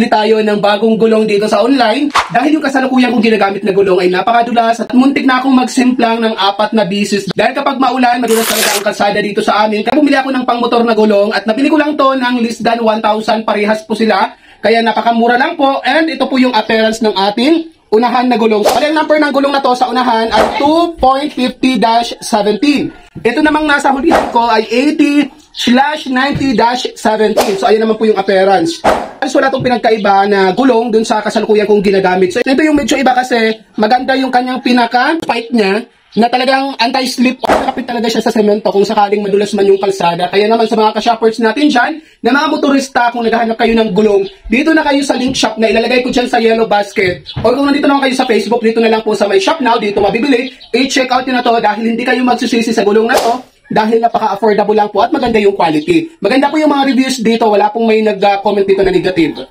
tayo ng bagong gulong dito sa online dahil yung kasalukuyan kong ginagamit na gulong ay napakadulas at muntik na akong magsimplang ng 4 na bisis dahil kapag maulan madulas talaga ang kalsada dito sa amin. Kaya bumili ako ng pangmotor na gulong at nabili ko lang to ng less than 1,000, parehas po sila, kaya napakamura lang po. And ito po yung appearance ng ating unahan na gulong. Ang number ng gulong na to sa unahan ay 2.50-17. Ito namang nasa hulihan ko ay 80/90-17. So ayan naman po yung appearance. So wala itong pinagkaiba na gulong dun sa kasalukuyan kong ginagamit. So ito yung medyo iba kasi maganda yung kanyang pinaka-pipe niya na talagang anti-slip. Nakapit talaga siya sa semento kung sakaling madulas man yung kalsada. Kaya naman sa mga ka-shoppers natin dyan, na mga motorista, kung naghahanap kayo ng gulong, dito na kayo sa link shop na ilalagay ko dyan sa yellow basket. O kung nandito naman kayo sa Facebook, dito na lang po sa my shop now, dito mabibili. I-check out nyo na to dahil hindi kayo magsusisi sa gulong na to dahil napaka-affordable lang po at maganda yung quality. Maganda po yung mga reviews dito, wala pong may nag-comment dito na negative.